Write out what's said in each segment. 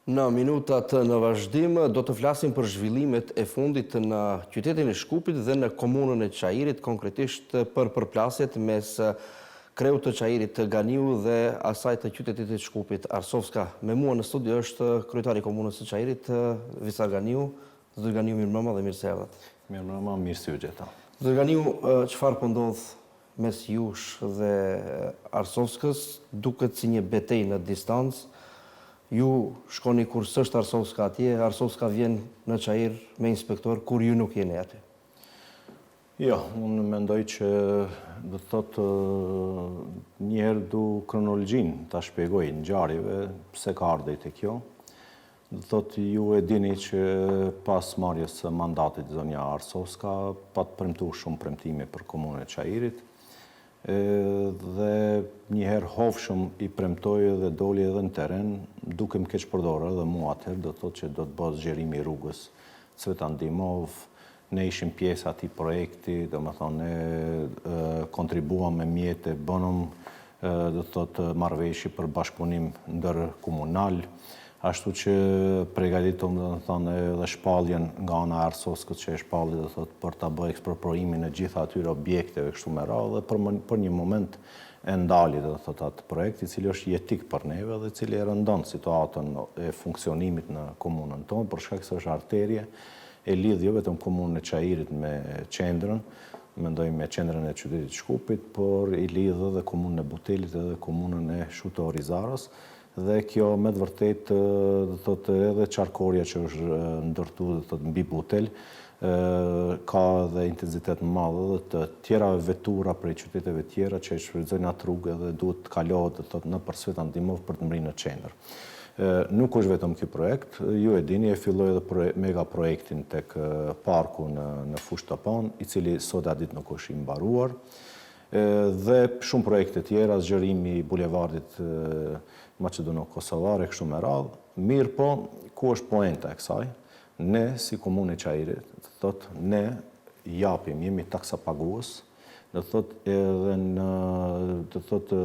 Në minutat në vazhdim do të flasim për zhvillimet e fundit në qytetin e Shkupit dhe në komunën e Çajirit, konkretisht për përplasjet mes kreut të Çajirit Ganiu dhe asaj të qytetit të Shkupit Arsovska. Me mua në studio është kryetari i komunës së Çajirit, Visar Ganiu. Zot Ganiu, mirëmbrëma dhe mirë se erdhët. Mirëmbrëma, mirë se u gjeta. Zot Ganiu, çfarë po ndodh mes jush dhe Arsovskës? Duket si një betejë në distancë. Ju shkoni kur s'është Arsovska atje, Arsovska vjen në Çajir me inspektor, kur ju nuk jeni aty. Jo, unë mendoj që do të thotë njëherë du kronologjinë ta shpjegoj ngjarjeve pse ka ardhur te kjo. Do të thotë ju e dini që pas marrjes së mandatit zonja Arsovska pa të premtuar shumë premtime për komunën e Çajirit. Dhe njëherë hovshëm i premtoi dhe doli edhe në teren, duke më keq përdorur edhe mua atëherë, do të thotë që do të bëhet zgjerimi i rrugës Cvetan Dimov. Ne ishim pjesë atij projekti, domethënë ne kontribuam me mjete, bënëm do të thotë marrëveshje për bashkëpunim ndërkomunal, ashtu që përgatitëm domethënë edhe shpalljen nga ana e Arsovskës që e shpalli do thotë për ta bërë ekspropriimin e gjitha atyre objekteve kështu me radhë dhe për një moment e ndali do thotë atë projekt i cili është jetik për neve dhe i cili e rëndon situatën e funksionimit në komunën tonë për shkak se është arterie e lidh jo vetëm komunën e Çajirit me qendrën, mendoj me qendrën e qytetit të Shkupit, por i lidh edhe komunën e Butelit edhe komunën e Shuto-Orizaros. Dhe kjo me të vërtet do thotë edhe qarkoria që është ndërtuar do thotë mbi Butel ka edhe intensitet më madh edhe të tjera vetura prej qyteteve tjera që shfrytëzojnë atë rrugë dhe duhet të kalohet do thotë nëpër Cvetan Dimov për të mbrinë në qendër. Nuk është vetëm ky projekt, ju e dini e filloi edhe mega projektin tek parku në Fushë Topan, i cili sot a ditë nuk është i mbaruar. Dhe shumë projekte tjera, zgjerimi i bulevardit Maqedono-Kosovare kështu me radhë. Mirë po, ku është poenta e kësaj? Ne si komunë e Çajirit, do thotë ne japim, jemi taksapagues, do thotë edhe do thotë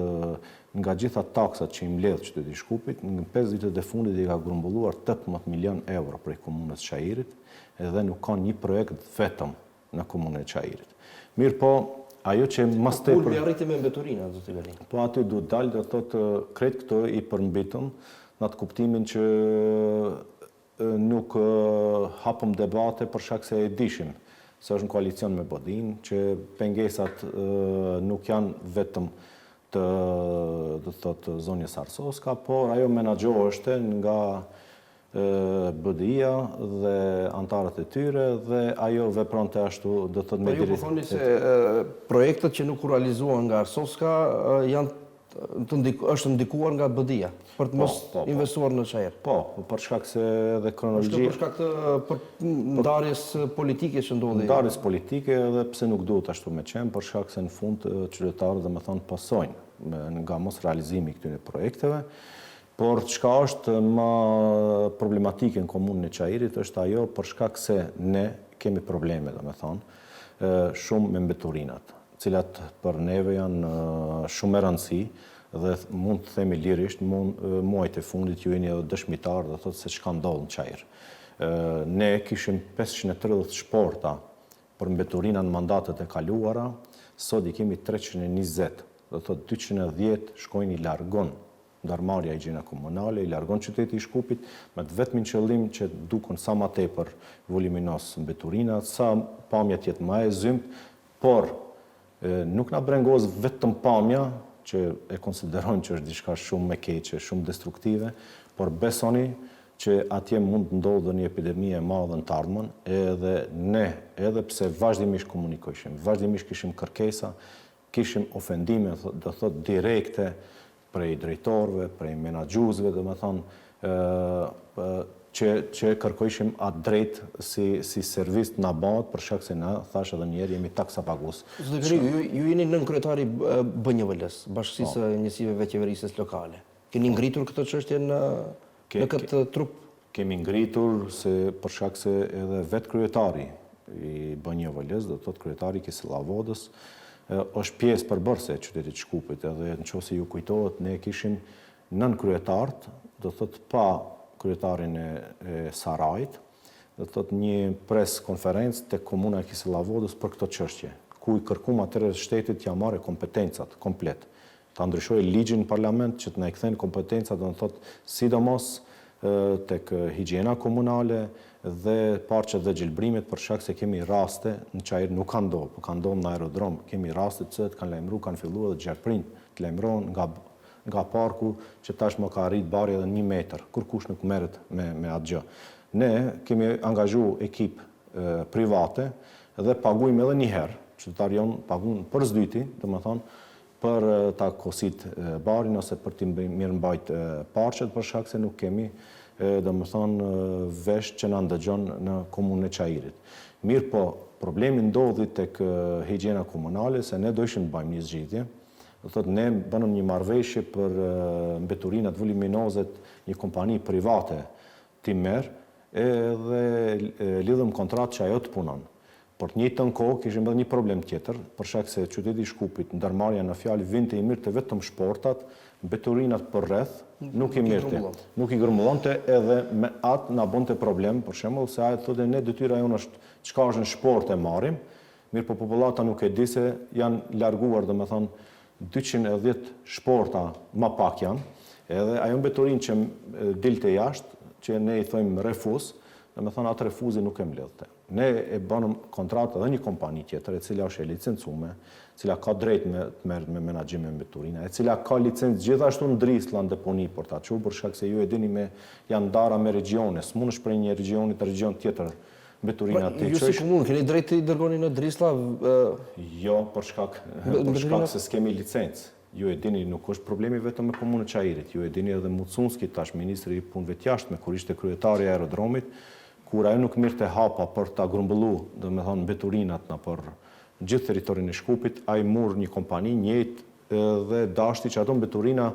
nga gjitha taksat që i mbledh qyteti i Shkupit, në 5 vitet e fundit i ka grumbulluar 18 milion euro prej komunës së Çajirit, edhe nuk ka një projekt vetëm në komunën e Çajirit. Mirë po, ajo që mas tepër Kur arriti me mbeturina, zotë Gali? Po aty duhet dalë, do thotë krejt këto i përmbitëm në atë kuptimin që nuk hapëm debate për shkak se e dishim se është në koalicion me Bodin, që pengesat nuk janë vetëm të do thotë zonjës Arsovska, por ajo menaxhohet nga BDI-a dhe antarët e tyre dhe ajo vepronte ashtu do thotë me drejtë. Po ju thoni se projektet që nuk u realizuan nga Arsovska është ndikuar nga BDI-a për të mos investuar në Çajir. Po, për shkak se edhe kronologjia për shkak të ndarjes politike që ndodhi. Ndarjes politike edhe pse nuk duhet ashtu me qenë, për shkak se në fund qytetarët domethënë pasojnë nga mos realizimi i këtyre projekteve. Por çka është më problematike në komunën e Çajirit është ajo për shkak se ne kemi probleme, domethënë, shumë me mbeturinat, cilat për neve janë shumë e rëndësishme dhe mund të themi lirisht, muajt e fundit ju jeni edhe dëshmitar dhe thotë se çka ndodh në Çajir. Ne kishim 530 shporta për mbeturina në mandatet e kaluara, sot i kemi 320, do thotë 210 shkojnë i largon ndarmarrja e gjina komunale, i largon qyteti i Shkupit me të vetmin qëllim që dukun sa më tepër voluminos mbeturinat, sa pamja të jetë më e zymt, por nuk na brengoz vetëm pamja që e konsiderojnë që është diçka shumë me keqe, shumë destruktive, por besoni që atje mund të ndodhë një epidemi e madhe në të ardhmen, edhe ne, edhe pse vazhdimisht komunikojshim, vazhdimisht kishim kërkesa, kishim ofendime, do thotë direkte, prej drejtorëve, prej menaxhuesve, domethënë që kërkojshim atë drejt si servis na bëhet për shkak se na thash edhe një herë jemi taksapagues. Zotë Gali, ju jeni nën kryetari BNJVL-s, Bashkisë së Njësive Qeverisës Lokale. Keni ngritur këtë çështje në këtë trup? Kemi ngritur për shkak se edhe vetë kryetari i BNJVL-s, do thotë kryetari Kisillavodës, është pjesë përbërëse e qytetit të Shkupit, edhe nëse ju kujtohet, ne kishim nën kryetarët, do thotë pa kryetarin e Sarajit, dhe thot një pres konferencë të komuna e Kisillavodës për këto çështje, ku i kërkuam atëherë shtetit t'ia marrë kompetencat komplet, ta ndryshojë ligjin në parlament që të na i kthejnë kompetencat, do të thot sidomos tek higjiena komunale dhe parqet dhe gjelbrimet, për shkak se kemi raste në Çajir nuk ka ndodhur, por ka ndodhur në aerodrom, kemi raste të cilët kanë lajmëruar, kanë filluar edhe gjerprin të lajmërohen nga parku që tashmë ka arrit bari edhe 1 metër, kur kush nuk merret me atë gjë. Ne kemi angazhuar ekip private dhe paguajmë edhe një herë, qytetarët jonë paguajnë për s'dyti, domethënë për ta kosit barin ose për të mirëmbajt parqet, për shkak se nuk kemi domethënë vesh që na ndëgjon në komunën e Çajirit. Mirë po, problemi ndodhi tek higjiena komunale se ne dojshim të bëjmë një zgjidhje. Do thotë ne bënëm një marrëveshje për mbeturinat voluminozet, një kompani private ti merr edhe lidhëm kontratë që ajo të punon. Por të njëjtën kohë kishim edhe një problem tjetër, për shkak se qyteti i Shkupit, ndërmarrja në fjalë vinte i mirë të vetëm shportat, mbeturinat për rreth nuk i mirte, nuk i grumullonte, edhe me atë na bonte problem, për shembull se ai thotë ne detyra jonë është çka është në shport e marrim, mirë po popullata nuk e di se janë larguar domethënë 210 shporta më pak janë, edhe ajo mbeturin që dilte jashtë, që ne i thojmë refuz, domethënë atë refuzi nuk e mbledhte. Ne e bënëm kontratë edhe një kompani tjetër, e cila është e licencuar, e cila ka drejt të merret me menaxhim me mbeturina, e cila ka licencë gjithashtu në Drislla në deponi për ta çuar, për shkak se ju e dini janë ndara me regione, s'mundesh prej një regioni te region tjetër mbeturina të çojsh. Ju si komunë keni drejt të i dërgoni në Drislla? Jo, për shkak se s'kemi licencë. Ju e dini, nuk është problemi vetëm me komunën e Çajirit. Ju e dini edhe Mucunski, tash ministri i punëve të jashtme, kur ishte kryetari i aerodromit, kur ajo nuk mirte hapa për ta grumbulluar, domethënë mbeturinat për gjithë territorin e Shkupit, ai mur një kompani njëjtë dhe dashti që ato mbeturina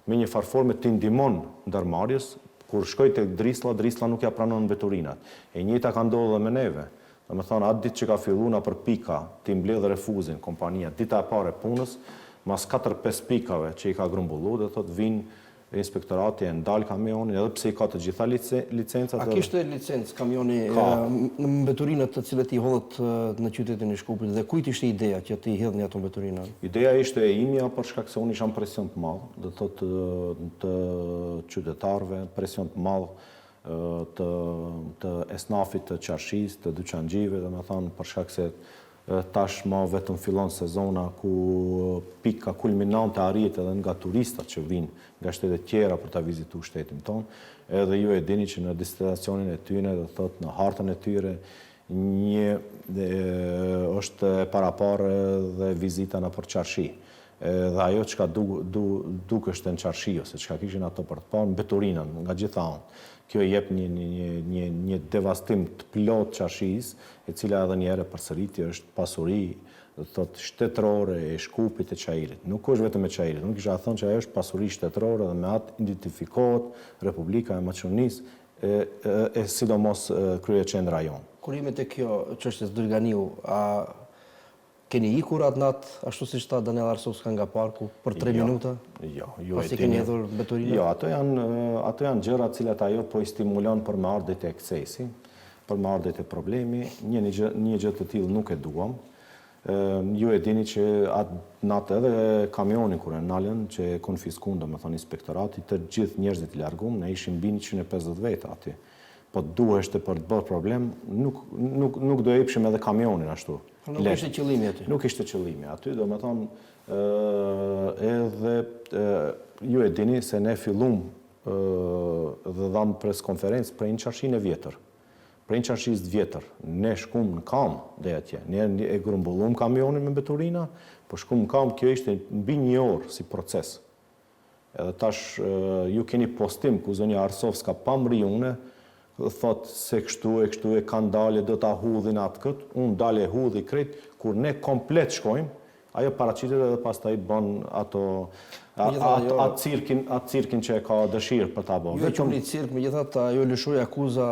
me një farforme të ndihmon ndarmarrjes. Kur shkoj tek Drislla nuk ja pranon mbeturinat. E njëjta ka ndodhur edhe me neve. Domethënë atë ditë që ka filluar për pika të mbledh refuzin kompania, dita e parë e punës, mas 4-5 pikave që i ka grumbulluar, do thotë vinë inspektorati e ndal kamionin, edhe pse i ka të gjitha licencat. A kishte licencë kamioni në mbeturinat të cilët i hodhët në qytetin e Shkupit dhe kujt ishte ideja që të i hedhni ato mbeturina? Ideja ishte e imja për shkak se unë isha në presion të madh, do thotë të qytetarëve, presion të madh të esnafit të qarshis, të dyqangjive, domethënë për shkak se tashmë vetëm fillon sezona ku pika kulminante arrihet edhe nga turistat që vinë nga shtetet tjera për ta vizituar shtetin tonë, edhe ju e dini që në destinacionin e tyre, do thotë në hartën e tyre, është e paraparë dhe vizita nëpër qarshi. Dhe ajo çka dukeshte në qarshi ose çka kishin ato për të parë mbeturinën nga gjitha anët. Kjo jep një devastim të plot qarshis, e cila edhe një herë përsëriti është pasuri, do thotë shtetërore e Shkupit e Çajirit. Nuk është vetëm e Çajirit, nuk kisha thënë që ajo është pasuri shtetërore dhe me atë identifikohet Republika e Maqedonisë e sidomos kryeqendra jonë. Kur jemi te kjo çështje të Dërganiu, a keni ikur atë natë, ashtu siç tha Daniel Arsovska nga parku, për 3 minuta? Jo, ju e dini. Pasi keni hedhur mbeturinat? Jo, ato janë gjëra të cilat ajo po i stimulon për marrëdhjet e eksesi, për marrëdhjet e problemi. Një gjë të tillë nuk e duam. Ju e dini që atë natë edhe kamionin kur e nalën që e konfiskuan domethënë inspektorati, të gjithë njerëzit larguam, ne ishim mbi 150 veta aty. Po duheshte për të bërë problem, nuk do e epshim edhe kamionin ashtu. Nuk ishte qëllimi aty. Nuk ishte qëllimi aty, domethënë edhe ju e dini se ne fillum dhe dham pres konferencë për një qarshin e vjetër. Për një qarshisë vjetër, ne shkum në kam dhe atje. Ne e grumbullum kamionin me mbeturina, po shkum në kam, kjo ishte mbi 1 orë si proces. Edhe tash ju keni postim ku zonja Arsovska pa mriune, thot se kështu e kanë dalë, do ta hudhin atë këtë, unë dalë e hudhi krejt, kur ne komplet shkojmë, ajo paraqitet edhe pastaj bën atë cirkin që e ka dëshirë për ta bërë. Jo që një cirk, megjithatë ajo lëshoi akuza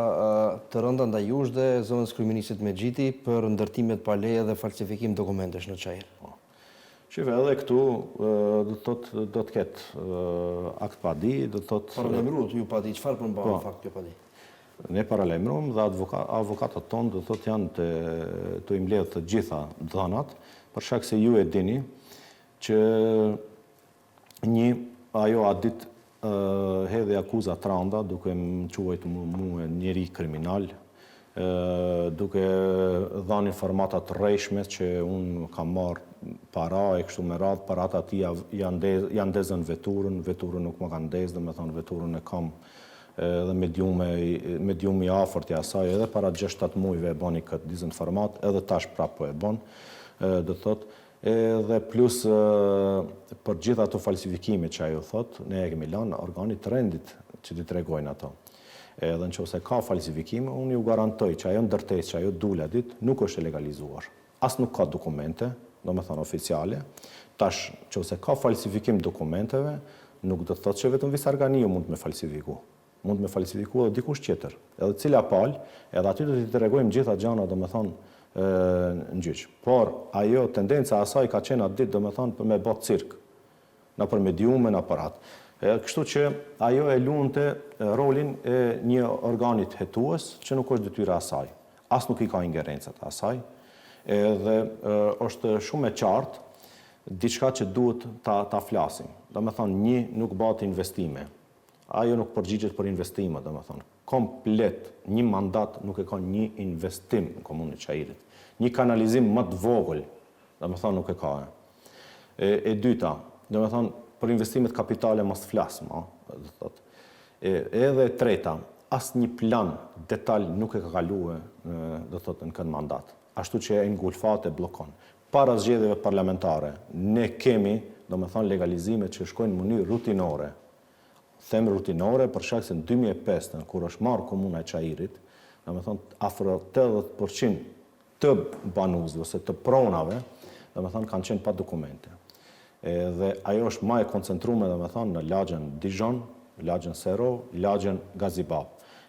të rënda ndaj jush dhe zonës kryeministit Mexhiti për ndërtimet pa leje dhe falsifikim dokumentesh në Çajir. Shive, edhe këtu do të ketë akt padi, do të thotë... Paralajmërohet ju padi, çfarë përmban në fakt kjo padi? Ne paralajmërojmë dhe avokatët tonë do të thotë janë të mbledh të gjitha dhënat, për shkak se ju e dini që ajo a ditë hedhi akuza tranda duke më quajtur mua njeri kriminal, duke dhënë informata të rrejshme që unë kam marrë para e kështu me radhë, parat ati janë ndezën veturën nuk më kanë ndezë, dhe me thonë veturën e kam edhe mediumi afërt i asaj, edhe para 6-7 muajve e bani këtë dizinformat, edhe tash prapë po e ban, do thotë, edhe plus për gjitha ato falsifikime që ajo thotë, ne e kemi lanë organit të rendit që t'i tregojnë ato. Edhe në qoftë se ka falsifikime, unë ju garantoj që ajo ndërtesë që ajo dula ditë nuk është e legalizuar. As nuk ka dokumente, do me thonë oficiale, tash qoftë se ka falsifikim dokumenteve, nuk do të thotë që vetëm Visarganiu mund me falsifiku. Mund me falsifiku edhe dikush tjetër. Edhe cila palë, edhe aty do t'i tregojmë gjitha gjana, do me thonë në gjyq. Por ajo tendenca asaj ka qenë atë ditë, do me thonë, për me bot cirk, në për mediume, në aparat. Kështu që ajo e luante rolin e një organit hetues që nuk është detyra asaj. As nuk i ka ingerencat asaj. Edhe është shumë e qartë diçka që duhet ta flasim. Do me thonë, një nuk bati investime. Ajo nuk përgjigjet për investime, do me thonë. Komplet, një mandat nuk e ka një investim në komunën e Çajirit. Një kanalizim më të vogël, do me thonë, nuk e ka. E dyta, do me thonë, për investimet kapitale mos flasëm, do thotë. Edhe e treta, asë një plan detalj nuk e ka kaluar, do thotë, në këtë mandat. Ashtu që e ngulfat e blokon. Para zgjedhjeve parlamentare, ne kemi, do me thonë, legalizime që shkojnë në mënyrë rutinore. Them rutinore për shkak se në 2005, kur është marrë komuna e Çajirit, do me thonë, afro 80% të banuzëve ose të pronave, do me thonë, kanë qenë pa dokumente. Dhe ajo është më e koncentruar, do me thonë, në lagjen Dijon, lagjen Serov, lagjen Gazibab.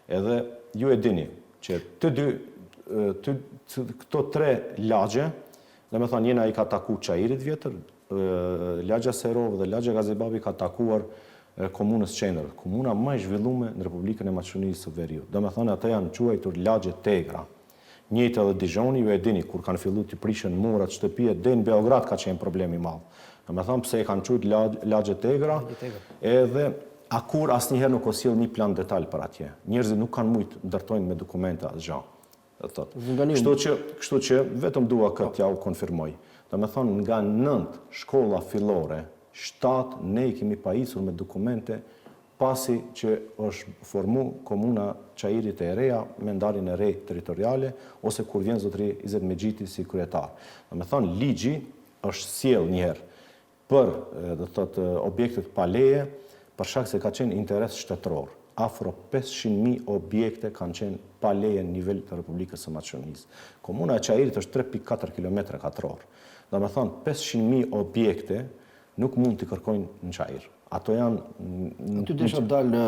Edhe ju e dini që këto 3 lagje, do me thonë, njëna i ka taku Çajirit vjetër, lagja Serov dhe lagja Gazibabi ka takuar komunës qendër, komuna më e zhvilluar në Republikën e Maqedonisë së Veriut. Do me thonë, ata janë quajtur lagje tegra. Njëjtë edhe Dijoni, ju e dini, kur kanë filluar të prishin murat, shtëpia, deri në Beograd ka qenë problemi i madh. Do me thonë, pse e kanë quajtur lagje tegra, edhe akur asnjëherë nuk sjell një plan detaj për atje. Njerëzit nuk kanë mujt ndërtojnë me dokumenta asgjë. Kështu që vetëm dua këtë ja u konfirmoj. Do me thonë, nga 9 shkolla fillore, 7 ne i kemi pajisur me dokumente pasi që është formu komuna Çajirit e reja me ndarjen e re territoriale ose kur vjen zotëri Izet Mexhiti si kryetar. Do me thonë, ligji është sjell njëherë për do të thotë objektet pa leje për shkak se ka qenë interes shtetëror. Afro 500.000 objekte kanë qenë pa leje në nivel të Republikës së Maqedonisë. Komuna e Çajirit është 3.4 km2. Do me thonë, 500.000 objekte nuk mund të kërkojnë në Çajir. Ato janë... Aty desha dalë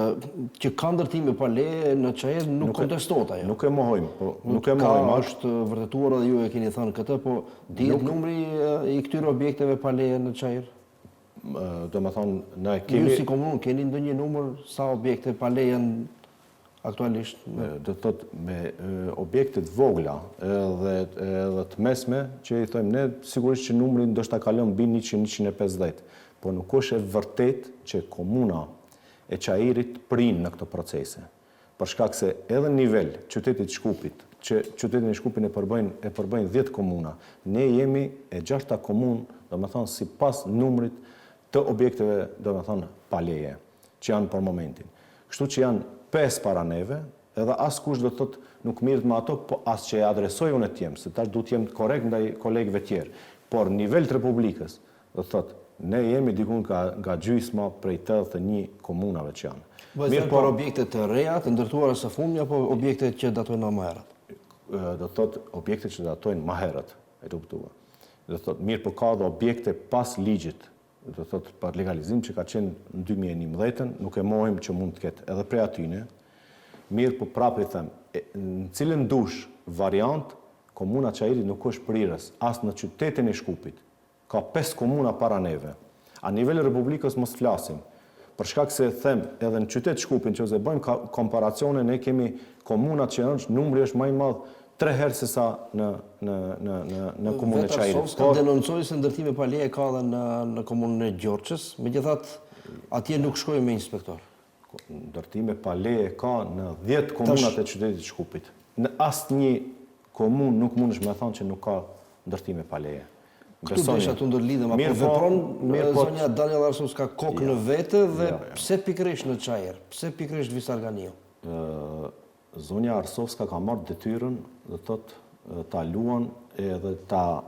që ka ndërtime pa leje në Çajir nuk kontestohet ajo. Nuk e mohojmë. Ka është vërtetuar dhe ju e keni thënë këtë, po dihet numri i këtyre objekteve pa leje në Çajir? Do me thonë, ne kemi... Ju si komunë keni ndonjë numër sa objekte pa leje aktualisht? Do të thotë me objektet vogla dhe të mesme, që i thojmë ne, sigurisht që numri ndoshta kalon mbi 100-150, po nuk është e vërtet që komuna e Çajirit prinë në këto procese. Për shkak se edhe në nivel qytetit Shkupit, që qytetin e Shkupin e përbëjnë 10 komuna, ne jemi e 6-ta komunë, do me thonë, sipas numrit të objekteve, do me thonë, pa leje, që janë për momentin. Kështu që janë 5 para neve, edhe askush do të thotë nuk mirët me ato, po as që e adresoj unë e tjemë, se tash du t'jem korekt ndaj kolegëve tjerë. Por nivel të Republikës, do të thotë, ne jemi dikun nga gjysma prej 81 komunave që janë. Mirë, por objekte të reja, të ndërtuara së fundmi, apo objekte që datojnë më herët? Do të thotë, objekte që datojnë më herët, e kuptua. Do të thotë, mirë, po ka dhe objekte pas ligjit, do të thotë, për legalizim që ka qenë në 2011, nuk e mohim që mund të ketë edhe prej atyne. Mirë, po prapë i them, në cilën dush variant, komuna Çajiri nuk është prirës, as në qytetin e Shkupit. ka 5 komuna para neve. A nivel Republikës mos flasim. Për shkak se them edhe në qytet Shkupin, nëse bëjmë komparacione, ne kemi komunat që numri është më i madh 3 herë se sa në komunën e Çajirit. Arsovska denoncoi se ndërtime pa leje ka edhe në komunën e Gjorçës, megjithatë atje nuk shkoi me inspektor. Ndërtime pa leje ka në 10 komunat e qytetit Shkupit. Në asnjë komunë nuk mundesh me thonë që nuk ka ndërtime pa leje. Këtu desha të ndërlidhem, apo vepron zonja Daniel Arsovska kokë në vete dhe pse pikërisht në Çajir? Pse pikërisht Visarganiu? Zonja Arsovska ka marrë detyrën, do thotë, ta luan edhe ta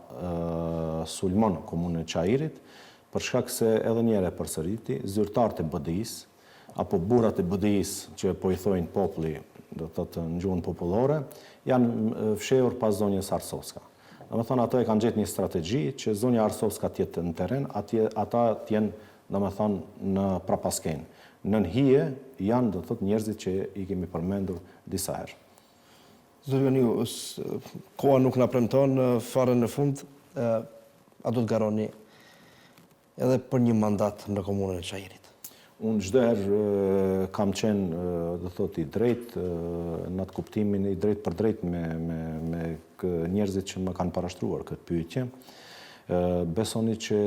sulmon komunën e Çajirit, për shkak se edhe një herë përsëriti, zyrtarët e BDI-s apo burrat e BDI-s që po i thojnë populli, do thotë në gjuhën popullore, janë fshehur pas zonjës Arsovska. Domethënë ato e kanë gjetë një strategji që zonja Arsovska të jetë në terren, ata të jenë, domethënë, në prapaskenë. Nën hije janë, do thotë, njerëzit që i kemi përmendur disa herë. Zotëganiu, koha nuk na premton fare në fund, a do të garoni edhe për një mandat në komunën e Çajirit? Unë çdo herë kam qenë, do thotë, i drejtë në atë kuptimin, i drejtë për drejtë me njerëzit që më kanë parashtruar këtë pyetje. Besoni që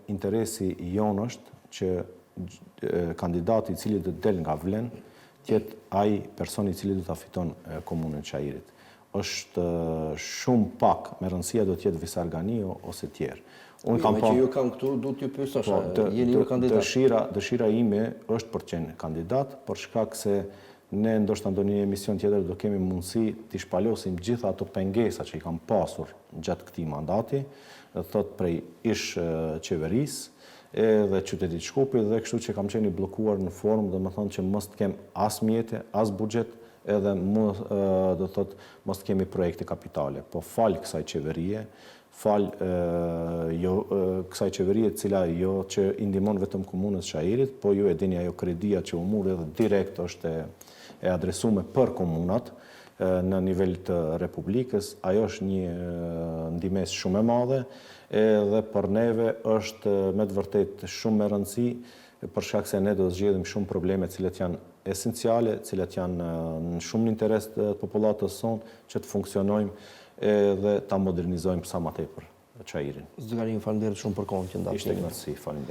interesi jon është që kandidati i cili do të del nga Vlen të jetë ai personi i cili do ta fiton komunën e Çajirit. Është shumë pak, me rëndësia do të jetë Visarganiu ose tjerë. Unë kam që ju kam këtu, du t'ju pyesësh, jeni ju kandidat? Dëshira ime është për të qenë kandidat, për shkak se ne ndoshta ndonjë emision tjetër do kemi mundësi t'i shpalosim gjitha ato pengesa që i kam pasur gjatë këtij mandati, thot prej ish qeverisë edhe qytetit Shkupit, dhe kështu që kam qenë i bllokuar në formë, domethënë që mos të kem as mjete, as buxhet, edhe do thot mos të kemi projekte kapitale, po fal kësaj qeverie, fal kësaj qeverie cila jo që i ndihmon vetëm komunës Çajirit, po ju e dini ajo kredia që u mur edhe direkt është e adresuar për komunat në nivel të Republikës. Ajo është një ndihmës shumë e madhe, edhe për neve është me të vërtetë shumë e rëndësi, për shkak se ne do të zgjedhim shumë probleme të cilat janë esenciale, të cilat janë në shumë interes të popullatës sonë, që të funksionojmë dhe ta modernizojmë sa më tepër Çajirin. Zotëganiu, faleminderit shumë për kohën që ndati. Ishte kënaqësi, faleminderit.